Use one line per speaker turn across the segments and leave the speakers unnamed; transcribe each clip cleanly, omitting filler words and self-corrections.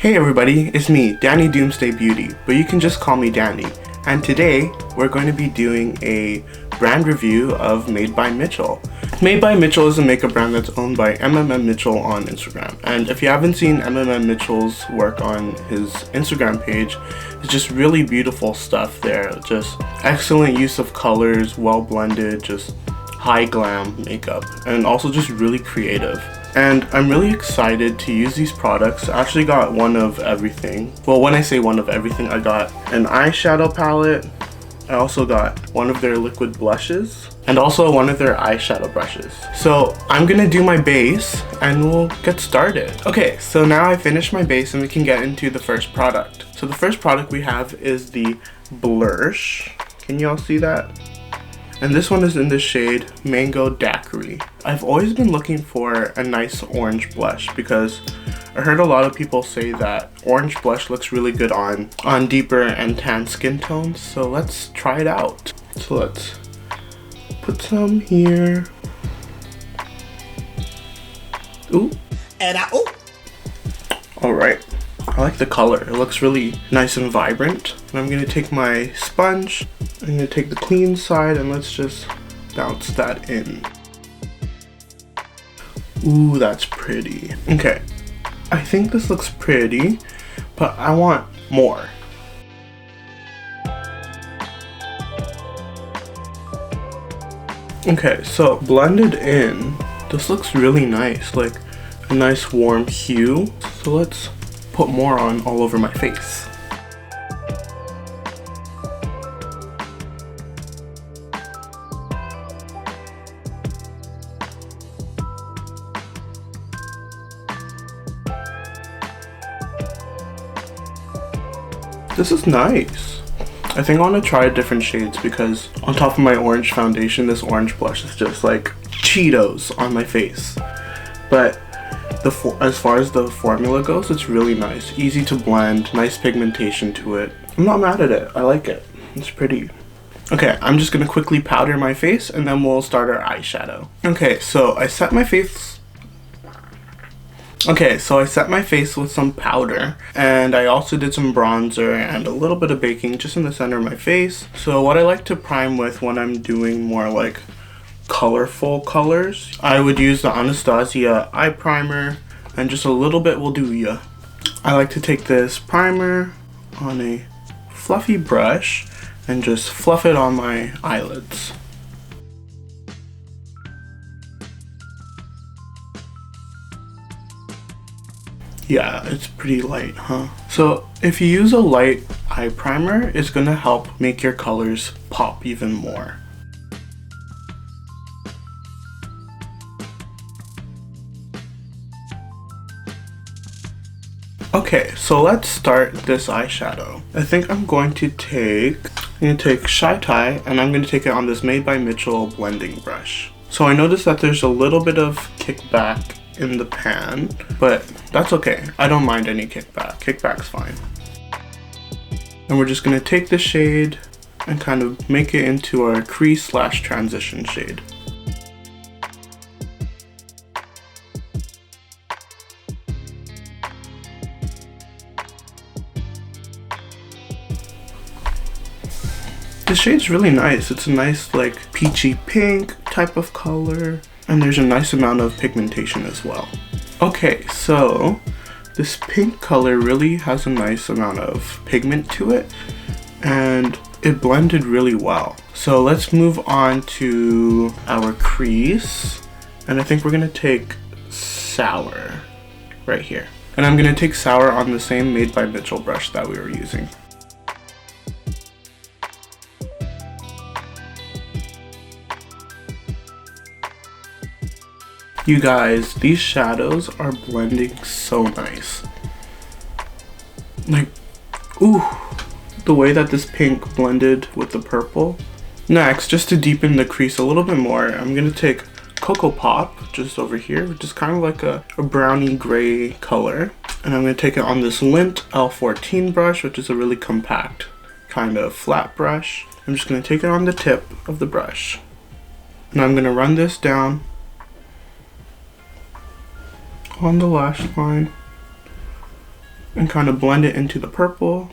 Hey everybody, it's me, Danny Doomsday Beauty, but you can just call me Danny. And today, we're going to be doing a brand review of Made by Mitchell. Made by Mitchell is a makeup brand that's owned by Mitchell on Instagram. And if you haven't seen Mitchell's work on his Instagram page, it's just really beautiful stuff there. Just excellent use of colors, well blended, just high glam makeup, and also just really creative. And I'm really excited to use these products. I actually got one of everything. Well, when I say one of everything, I got an eyeshadow palette. I also got one of their liquid blushes and also one of their eyeshadow brushes. So I'm gonna do my base and we'll get started. Okay, so now I finished my base and we can get into the first product. So the first product we have is the Blursh. Can you all see that? And this one is in the shade Mango Daiquiri. I've always been looking for a nice orange blush because I heard a lot of people say that orange blush looks really good on deeper and tan skin tones. So let's try it out. So let's put some here. Ooh. And ooh. All right. I like the color. It looks really nice and vibrant. And I'm gonna take my sponge. I'm gonna take the clean side and let's just bounce that in. Ooh, that's pretty. Okay, I think this looks pretty, but I want more. Okay, so blended in, this looks really nice, like a nice warm hue. So let's put more on all over my face. This is nice. I think I want to try different shades because on top of my orange foundation, this orange blush is just like Cheetos on my face. But as far as the formula goes, it's really nice. Easy to blend, nice pigmentation to it. I'm not mad at it. I like it. It's pretty. Okay, I'm just going to quickly powder my face and then we'll start our eyeshadow. Okay, so I set my face with some powder, and I also did some bronzer and a little bit of baking just in the center of my face. So what I like to prime with when I'm doing more like colorful colors, I would use the Anastasia eye primer, and just a little bit will do ya. I like to take this primer on a fluffy brush and just fluff it on my eyelids. Yeah, it's pretty light, huh? So if you use a light eye primer, it's gonna help make your colors pop even more. Okay, so let's start this eyeshadow. I think I'm going to take Shy Tie, and I'm going to take it on this Made by Mitchell blending brush. So I noticed that there's a little bit of kickback in the pan, but that's okay. I don't mind any kickback. Kickback's fine. And we're just going to take the shade and kind of make it into our crease / transition shade. The shade's really nice. It's a nice like peachy pink type of color, and there's a nice amount of pigmentation as well. Okay, so this pink color really has a nice amount of pigment to it, and it blended really well. So let's move on to our crease, and I think we're gonna take Sour right here. And I'm gonna take Sour on the same Made by Mitchell brush that we were using. You guys, these shadows are blending so nice. Like, ooh, the way that this pink blended with the purple. Next, just to deepen the crease a little bit more, I'm gonna take Colourpop just over here, which is kind of like a browny gray color. And I'm gonna take it on this Lint L14 brush, which is a really compact kind of flat brush. I'm just gonna take it on the tip of the brush. And I'm gonna run this down on the lash line and kind of blend it into the purple.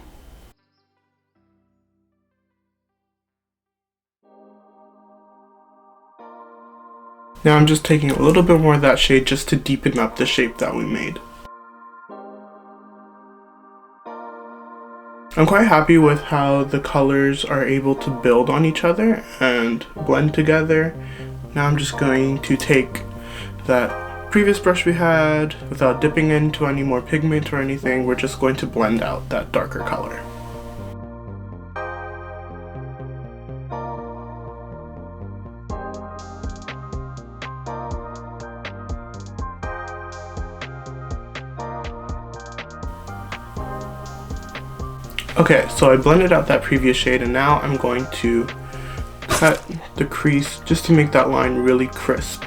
Now I'm just taking a little bit more of that shade just to deepen up the shape that we made. I'm quite happy with how the colors are able to build on each other and blend together. Now I'm just going to take that previous brush we had without dipping into any more pigment or anything. We're just going to blend out that darker color. Okay, so I blended out that previous shade and now I'm going to cut the crease just to make that line really crisp.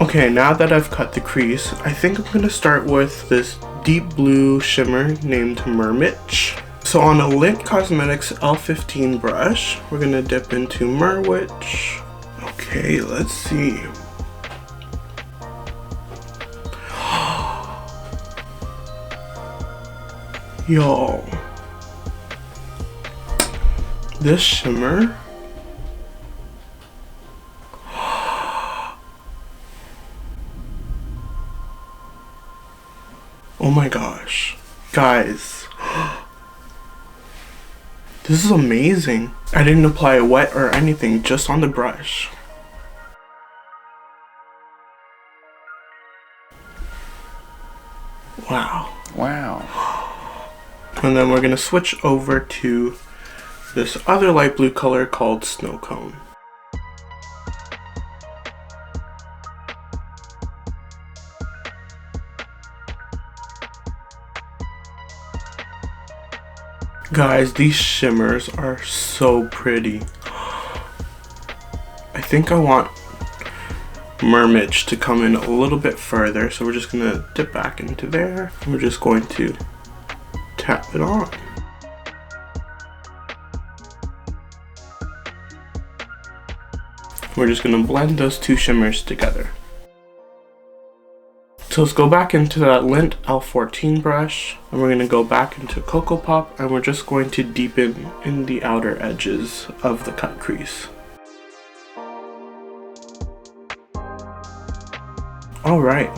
Okay, now that I've cut the crease, I think I'm going to start with this deep blue shimmer named Merwitch. So on a Lint Cosmetics L15 brush, we're going to dip into Merwitch. Okay, let's see. Yo. This shimmer. Oh my gosh, guys, this is amazing. I didn't apply it wet or anything, just on the brush. Wow.
Wow.
And then we're gonna switch over to this other light blue color called Snow Cone. Guys, these shimmers are so pretty. I think I want Merwitch to come in a little bit further, so we're just gonna dip back into there and we're just going to tap it on. We're just gonna blend those two shimmers together. So let's go back into that Lint L14 brush and we're going to go back into Colourpop and we're just going to deepen in the outer edges of the cut crease. Alright,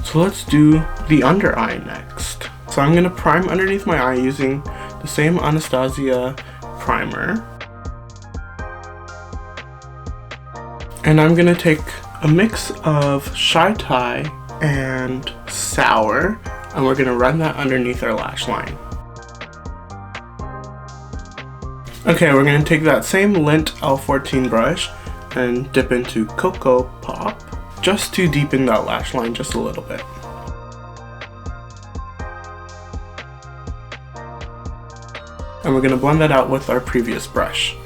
so let's do the under eye next. So I'm going to prime underneath my eye using the same Anastasia primer. And I'm going to take a mix of Shy Tie and Sour, and we're gonna run that underneath our lash line. Okay, we're gonna take that same Lint L14 brush and dip into Colourpop just to deepen that lash line just a little bit. And we're gonna blend that out with our previous brush.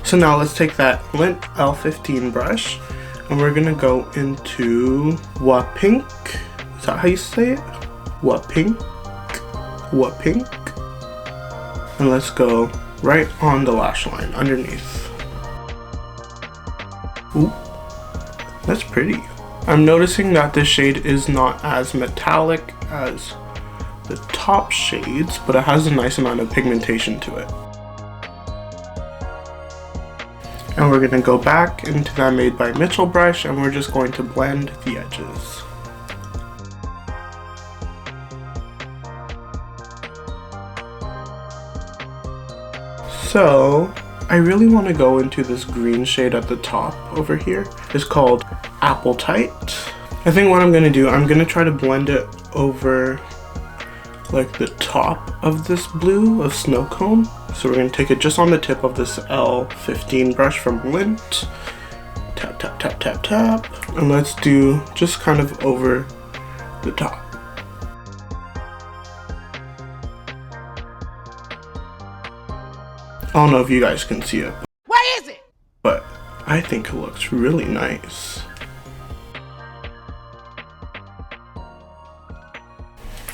So now let's take that Lint L15 brush and we're gonna go into What Pink. Is that how you say it? What Pink? What Pink? And let's go right on the lash line underneath. Ooh, that's pretty. I'm noticing that this shade is not as metallic as the top shades, but it has a nice amount of pigmentation to it. And we're going to go back into that Made by Mitchell brush and we're just going to blend the edges. So I really want to go into this green shade at the top over here. It's called Appetite. I think what I'm going to do, I'm going to try to blend it over like the top of this blue of Snow Cone. So we're going to take it just on the tip of this L15 brush from Lint. Tap, tap, tap, tap, tap. And let's do just kind of over the top. I don't know if you guys can see it.
What is
I think it looks really nice.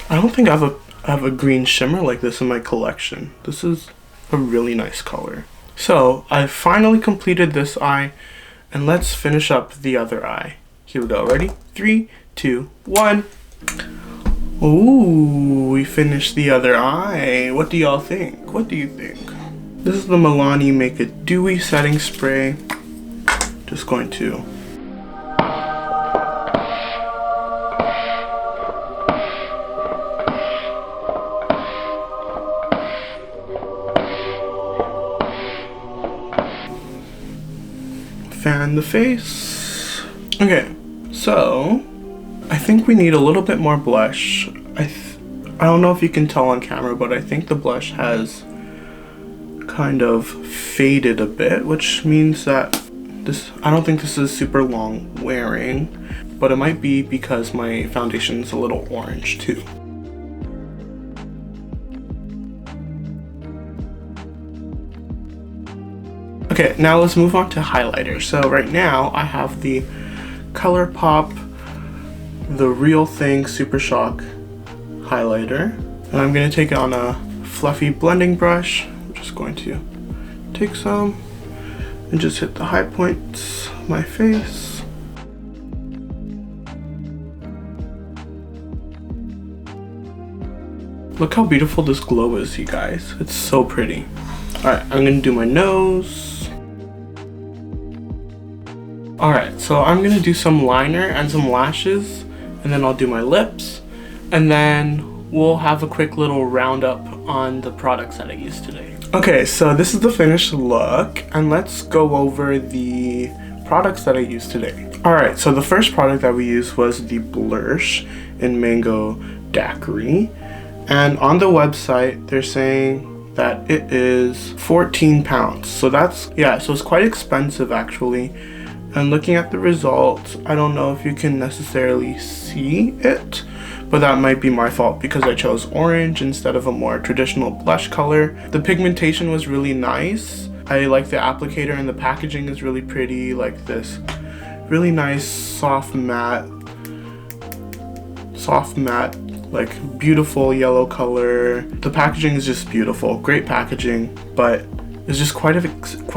I don't think I have a green shimmer like this in my collection. This is a really nice color. So I finally completed this eye, and let's finish up the other eye. Here we go. Ready? 3, 2, 1. Ooh, we finished the other eye. What do y'all think? What do you think? This is the Milani Make It Dewy setting spray. Just going to fan the face. Okay, so I think we need a little bit more blush. I don't know if you can tell on camera, but I think the blush has kind of faded a bit, which means that I don't think this is super long wearing, but it might be because my foundation is a little orange too. Okay, now let's move on to highlighter. So right now I have the Colourpop The Real Thing Super Shock highlighter, and I'm going to take it on a fluffy blending brush. I'm just going to take some and just hit the high points of my face. Look how beautiful this glow is, you guys. It's so pretty. Alright, I'm gonna do my nose. Alright, so I'm gonna do some liner and some lashes, and then I'll do my lips, and then we'll have a quick little roundup on the products that I used today. Okay, so this is the finished look, and let's go over the products that I used today. Alright, so the first product that we used was the Blursh in Mango Daiquiri, and on the website they're saying that it is 14 pounds. So that's, yeah, so it's quite expensive actually. And looking at the results, I don't know if you can necessarily see it, but that might be my fault because I chose orange instead of a more traditional blush color. The pigmentation was really nice. I like the applicator, and the packaging is really pretty, like this really nice soft matte, like beautiful yellow color. The packaging is just beautiful, great packaging, but it's just quite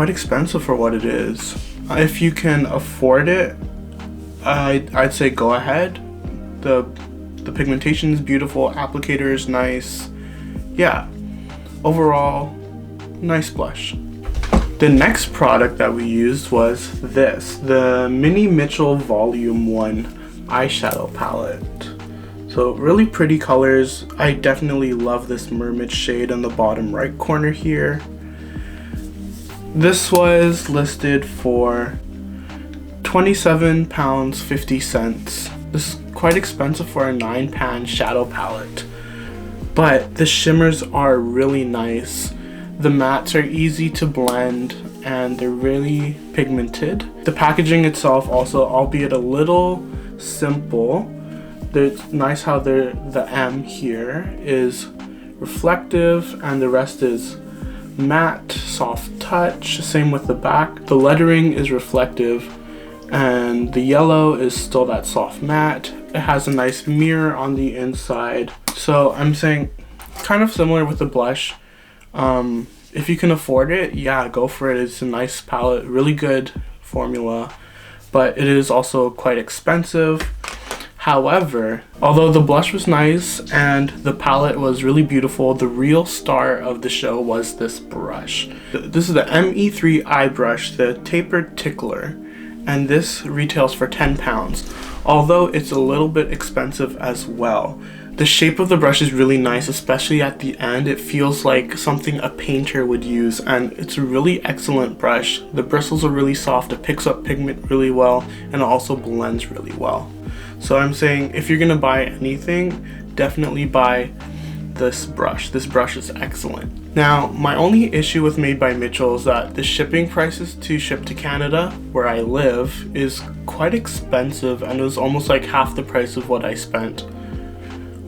expensive for what it is. If you can afford it, I'd say go ahead. The pigmentation is beautiful, applicator is nice. Yeah, overall, nice blush. The next product that we used was this, the Mini Mitchell Volume 1 eyeshadow palette. So really pretty colors. I definitely love this mermaid shade on the bottom right corner here. This was listed for £27.50. This is quite expensive for a 9-pan shadow palette, but the shimmers are really nice. The mattes are easy to blend and they're really pigmented. The packaging itself also, albeit a little simple, it's nice how the M here is reflective and the rest is matte, soft touch. Same with the back. The lettering is reflective and the yellow is still that soft matte. It has a nice mirror on the inside. So I'm saying kind of similar with the blush. If you can afford it, yeah, go for it. It's a nice palette, really good formula, but it is also quite expensive. However, although the blush was nice and the palette was really beautiful, the real star of the show was this brush. This is the ME3 eye brush, the Tapered Tickler, and this retails for £10, although it's a little bit expensive as well. The shape of the brush is really nice, especially at the end. It feels like something a painter would use, and it's a really excellent brush. The bristles are really soft, it picks up pigment really well, and it also blends really well. So I'm saying if you're gonna buy anything, definitely buy this brush. This brush is excellent. Now, my only issue with Made by Mitchell is that the shipping prices to ship to Canada, where I live, is quite expensive, and it was almost like half the price of what I spent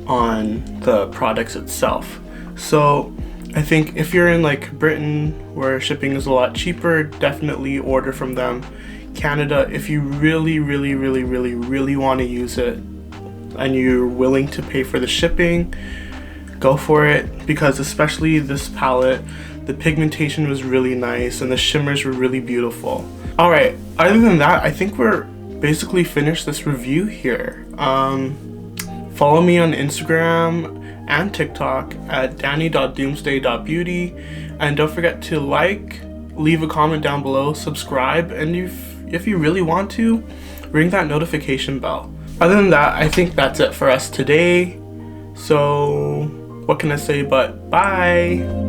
on the products itself. So I think if you're in like Britain where shipping is a lot cheaper, definitely order from them. Canada, if you really want to use it and you're willing to pay for the shipping, go for it, because especially this palette, the pigmentation was really nice and the shimmers were really beautiful. Alright, other than that, I think we're basically finished this review here. Follow me on Instagram and TikTok at danny.doomsday.beauty, and don't forget to like, leave a comment down below, subscribe, and if you really want to, ring that notification bell. Other than that, I think that's it for us today. So what can I say but bye.